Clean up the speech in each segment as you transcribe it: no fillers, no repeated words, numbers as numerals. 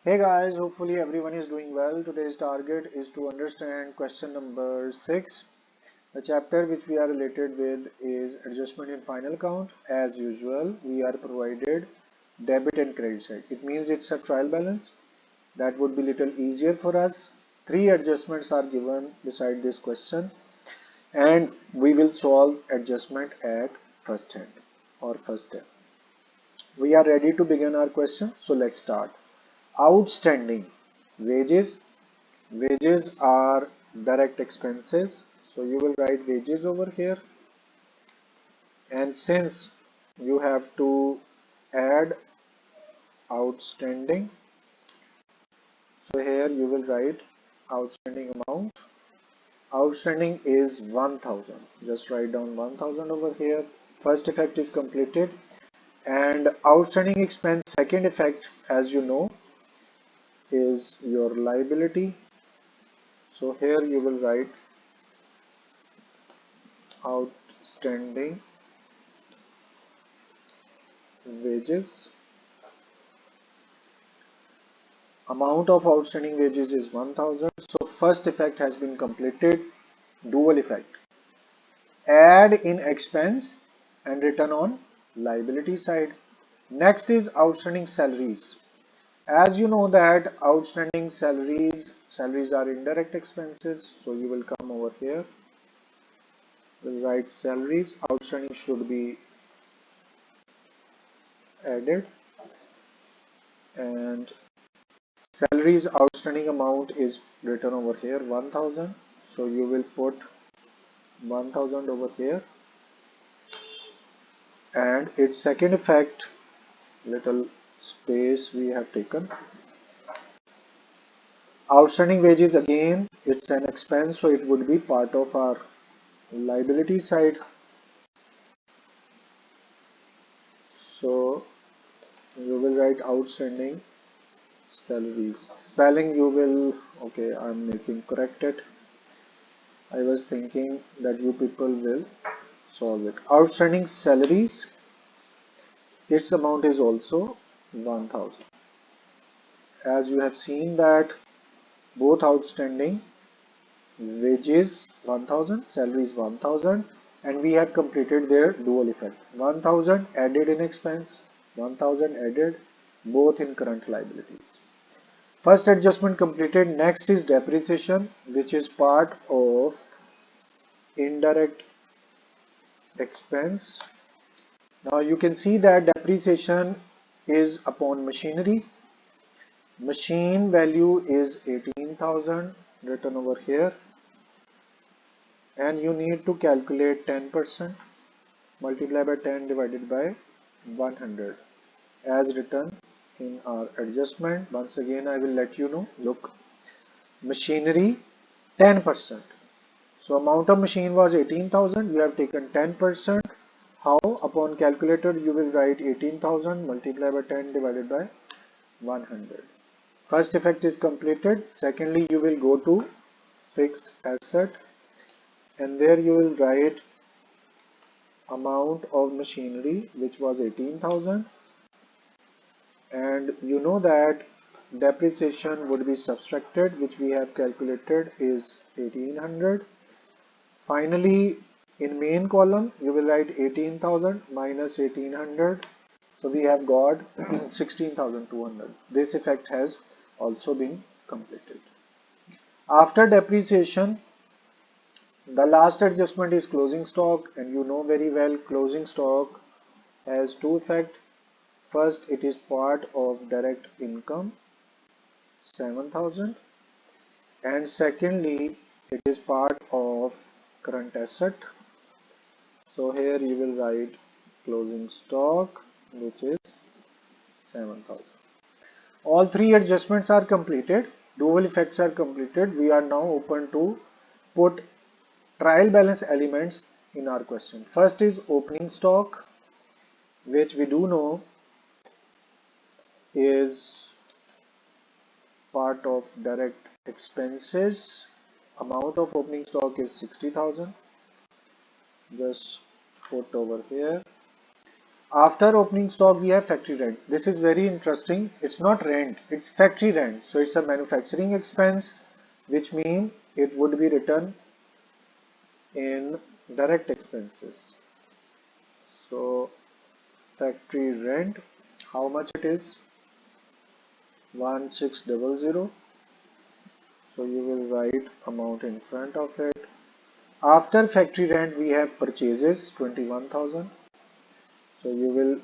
Hey guys, hopefully everyone is doing well. Today's target is to understand question number 6. The chapter which we are related with is adjustment in final count. As usual, we are provided debit and credit side. It means it's a trial balance. That would be little easier for us. Three adjustments are given beside this question and we will solve adjustment at first hand or first step. We are ready to begin our question. So let's start. Outstanding wages. Wages are direct expenses. So you will write wages over here. And since you have to add outstanding, so here you will write outstanding amount. Outstanding is 1000. Just write down 1000 over here. First effect is completed. And outstanding expense, second effect, as you know, is your liability. So here you will write outstanding wages. Amount of outstanding wages is 1000. So first effect has been completed. Dual effect. Add in expense and return on liability side. Next is outstanding salaries. As you know that outstanding salaries are indirect expenses. So you will come over here. We'll write salaries. Outstanding should be added. And salaries outstanding amount is written over here 1000. So you will put 1000 over here. And its second effect, little space we have taken. Outstanding wages, again it's an expense, so it would be part of our liability side. So you will write outstanding salaries. Spelling you will, okay, I'm making corrected. I was thinking that you people will solve it. Outstanding salaries, its amount is also 1000. As you have seen that both outstanding wages 1000, salaries 1000, and we have completed their dual effect. 1000 added in expense, 1000 added both in current liabilities. First adjustment completed. Next is depreciation, which is part of indirect expense. Now you can see that depreciation is upon machinery. Machine value is 18,000 written over here, and you need to calculate 10%, multiply by 10 divided by 100 as written in our adjustment. Once again I will let you know. Look, machinery 10%. So amount of machine was 18,000. You have taken 10%. How? Upon calculator you will write 18,000 multiply by 10 divided by 100. First effect is completed. Secondly, you will go to fixed asset and there you will write amount of machinery which was 18,000, and you know that depreciation would be subtracted, which we have calculated is 1800. Finally, in main column you will write 18,000 minus 1800, so we have got 16,200. This effect has also been completed. After depreciation, the last adjustment is closing stock, and you know very well closing stock has two effects. First, it is part of direct income 7,000, and secondly it is part of current asset. So here you will write closing stock, which is 7,000. All three adjustments are completed. Dual effects are completed. We are now open to put trial balance elements in our question. First is opening stock, which we do know is part of direct expenses. Amount of opening stock is 60,000. Just put over here. After opening stock, we have factory rent. This is very interesting. It's not rent, it's factory rent. So it's a manufacturing expense, which means it would be written in direct expenses. So factory rent, how much it is? 1600. So you will write amount in front of it. After factory rent, we have purchases 21,000. So you will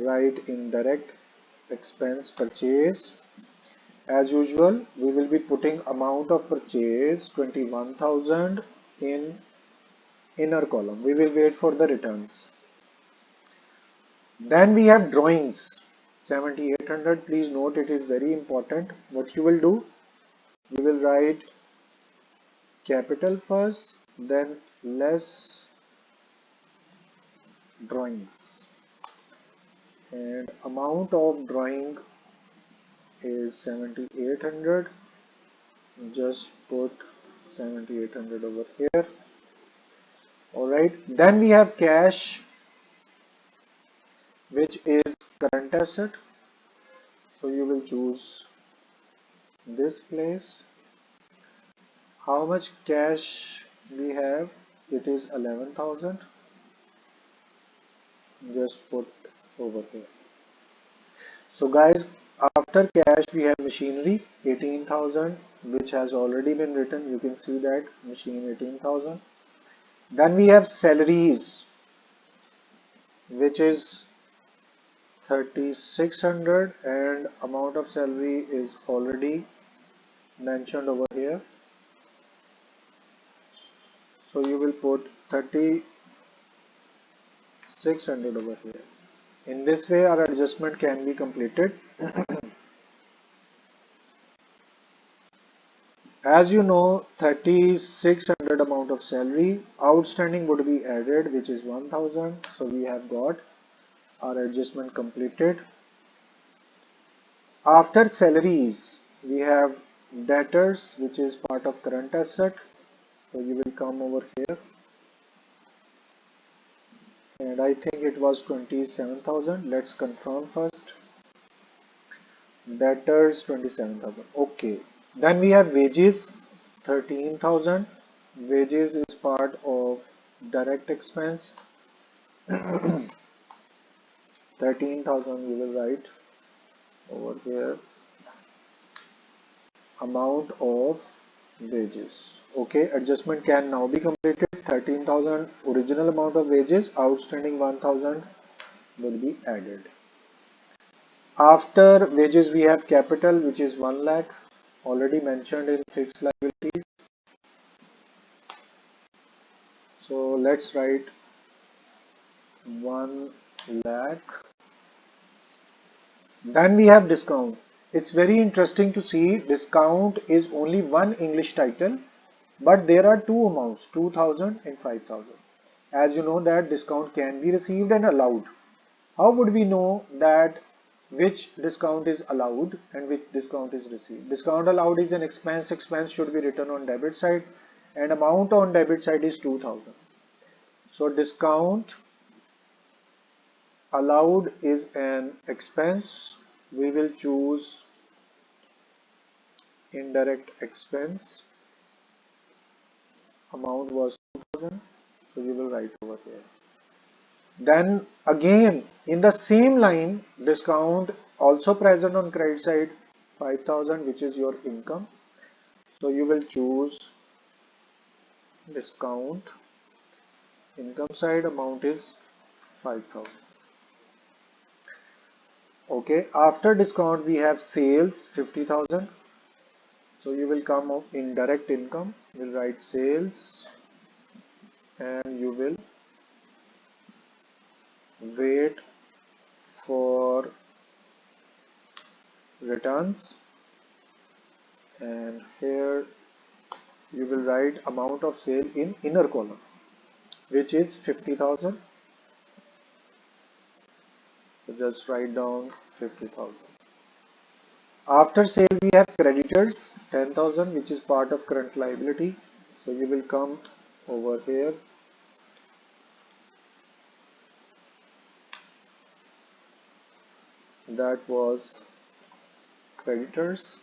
write in direct expense purchase. As usual, we will be putting amount of purchase 21,000 in inner column. We will wait for the returns. Then we have drawings 7800. Please note, it is very important. What you will do, you will write capital first, then less drawings, and amount of drawing is 7800. Just put 7800 over here. Alright, then we have cash, which is current asset. So you will choose this place. How much cash we have? It is 11,000. Just put over here. So guys, after cash we have machinery 18,000, which has already been written. You can see that machine 18,000. Then we have salaries, which is 3600, and amount of salary is already mentioned over here. So you will put 3600 over here. In this way our adjustment can be completed. As you know, 3600 amount of salary, outstanding would be added, which is 1000. So we have got our adjustment completed. After salaries, we have debtors, which is part of current asset. So you will come over here, and I think it was 27,000. Let's confirm first. Debtors 27,000. Okay. Then we have wages 13,000. Wages is part of direct expense. 13,000 you will write over here. Amount of wages. Okay, adjustment can now be completed. 13,000 original amount of wages, outstanding 1,000 will be added. After wages we have capital, which is 1 lakh, already mentioned in fixed liabilities. So let's write 1 lakh. Then we have discount. It's very interesting to see discount is only one English title, but there are two amounts, 2000 and 5000. As you know that discount can be received and allowed. How would we know that which discount is allowed and which discount is received? Discount allowed is an expense. Expense should be written on debit side, and amount on debit side is 2000. So discount allowed is an expense. We will choose indirect expense. Amount was 2000, so you will write over here. Then again in the same line, discount also present on credit side 5000, which is your income. So you will choose discount, income side amount is 5000. Okay, after discount we have sales 50,000. So you will come up in direct income, you will write sales, and you will wait for returns, and here you will write amount of sale in inner column, which is 50,000. So just write down 50,000. After sale we have creditors 10,000, which is part of current liability. So you will come over here that was creditors,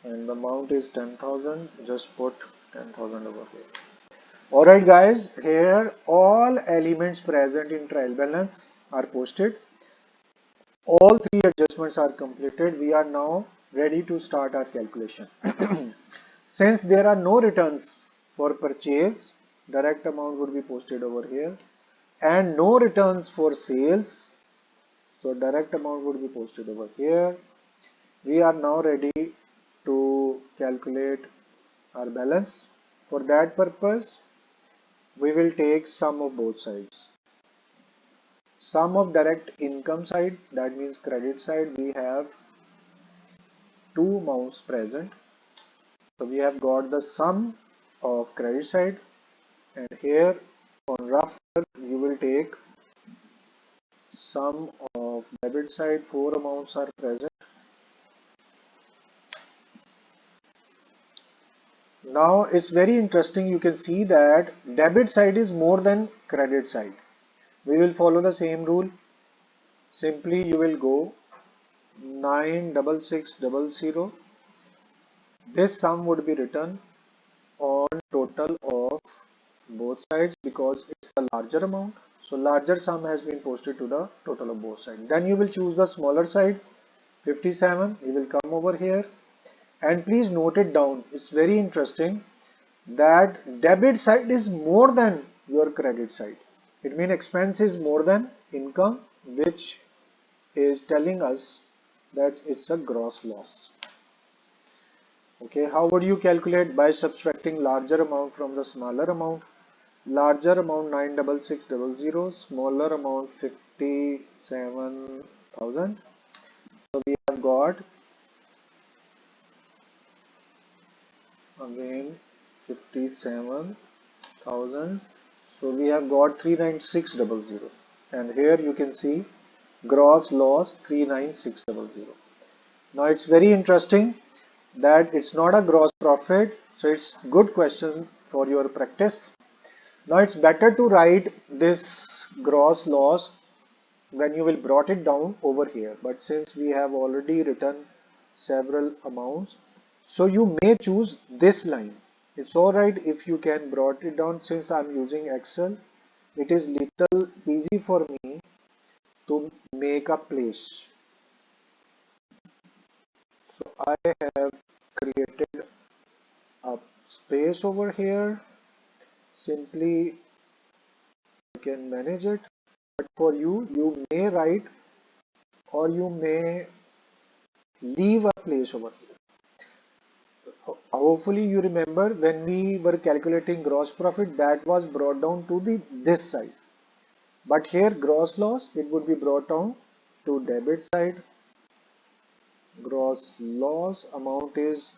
and the amount is 10,000. Just put 10,000 over here. Alright guys, here all elements present in trial balance are posted. All three adjustments are completed. We are now ready to start our calculation. Since there are no returns for purchase, direct amount would be posted over here, and no returns for sales, so direct amount would be posted over here. We are now ready to calculate our balance. For that purpose, we will take sum of both sides. Sum of direct income side, that means credit side, we have two amounts present. So we have got the sum of credit side, and here on rough you will take sum of debit side. Four amounts are present. Now it's very interesting, you can see that debit side is more than credit side. We will follow the same rule. Simply you will go 96600. This sum would be written on total of both sides because it's a larger amount. So larger sum has been posted to the total of both sides. Then you will choose the smaller side, 57. You will come over here and please note it down. It's very interesting that debit side is more than your credit side. It means expense is more than income, which is telling us that it's a gross loss. Okay, how would you calculate? By subtracting larger amount from the smaller amount. Larger amount 96600, smaller amount 57,000. So we have got again 57,000. So we have got 39600, and here you can see gross loss 39600. Now it's very interesting that it's not a gross profit, so it's good question for your practice. Now it's better to write this gross loss when you will brought it down over here, but since we have already written several amounts, so you may choose this line. It's alright if you can brought it down. Since I'm using Excel, it is little easy for me to make a place. So I have created a space over here. Simply I can manage it, but for you, you may write or you may leave a place over here. Hopefully you remember when we were calculating gross profit, that was brought down to the this side, but here gross loss, it would be brought down to debit side. Gross loss amount is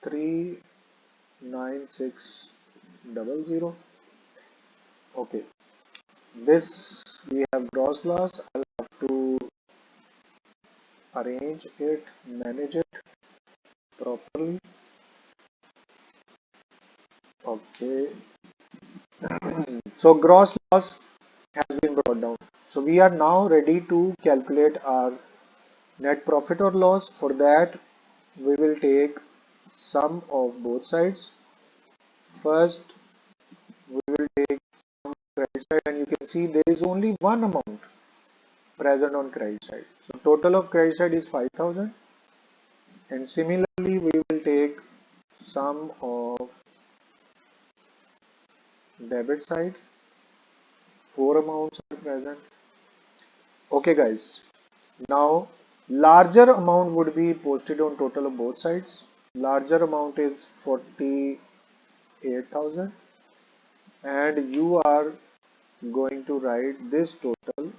39600. Okay, this we have gross loss. I'll have to arrange it, manage it properly. Okay, so gross loss has been brought down. So we are now ready to calculate our net profit or loss. For that, we will take sum of both sides. First, we will take sum of credit side, and you can see there is only one amount present on credit side. So total of credit side is 5,000, and similarly we will take sum of debit side. Four amounts are present. Okay guys, now larger amount would be posted on total of both sides. Larger amount is 48,000, and you are going to write this total,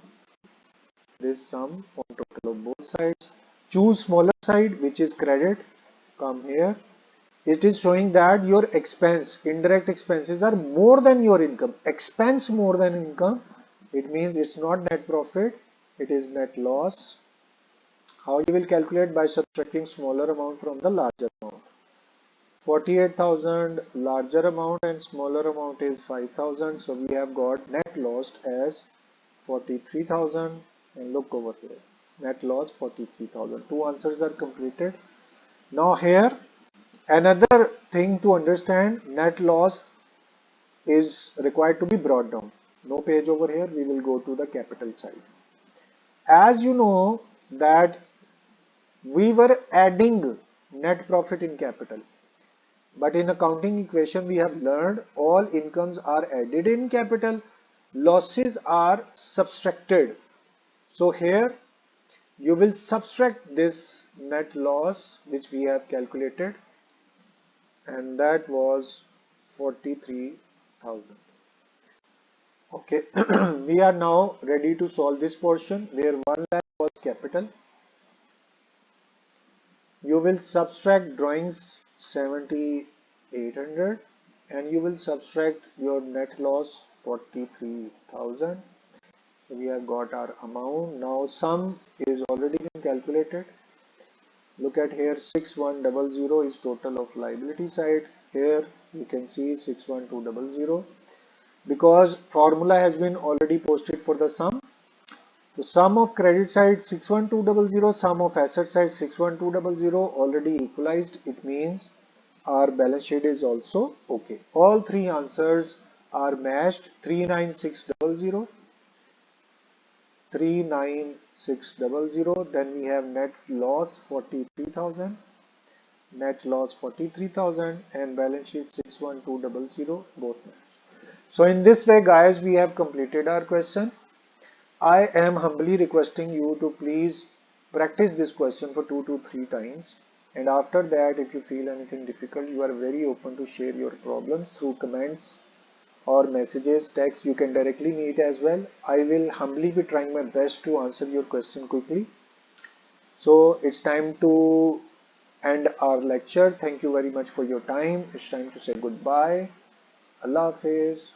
this sum on total of both sides. Choose smaller side, which is credit. Come here. It is showing that your expense, indirect expenses are more than your income. Expense more than income. It means it's not net profit, it is net loss. How you will calculate? By subtracting smaller amount from the larger amount. 48,000 larger amount and smaller amount is 5,000. So we have got net lost as 43,000, and look over here. Net loss 43,000. Two answers are completed. Now here another thing to understand, net loss is required to be brought down. No page over here, we will go to the capital side. As you know that we were adding net profit in capital, but in accounting equation we have learned all incomes are added in capital, losses are subtracted. So here you will subtract this net loss which we have calculated, and that was 43,000. Okay, we are now ready to solve this portion where 1 lakh was capital. You will subtract drawings 7,800 and you will subtract your net loss 43,000. So we have got our amount. Now sum is already been calculated. Look at here, 6100 is total of liability side. Here you can see 61200 because formula has been already posted for the sum. So sum of credit side 61200, sum of asset side 61200 already equalized. It means our balance sheet is also okay. All three answers are matched. 39600, 39600. Then we have net loss 43,000, net loss 43,000, and balance sheet 61200, both matched. So in this way, guys, we have completed our question. I am humbly requesting you to please practice this question for 2 to 3 times, and after that if you feel anything difficult, you are very open to share your problems through comments or messages, text. You can directly meet as well. I will humbly be trying my best to answer your question quickly. So it's time to end our lecture. Thank you very much for your time. It's time to say goodbye. Allah Hafiz.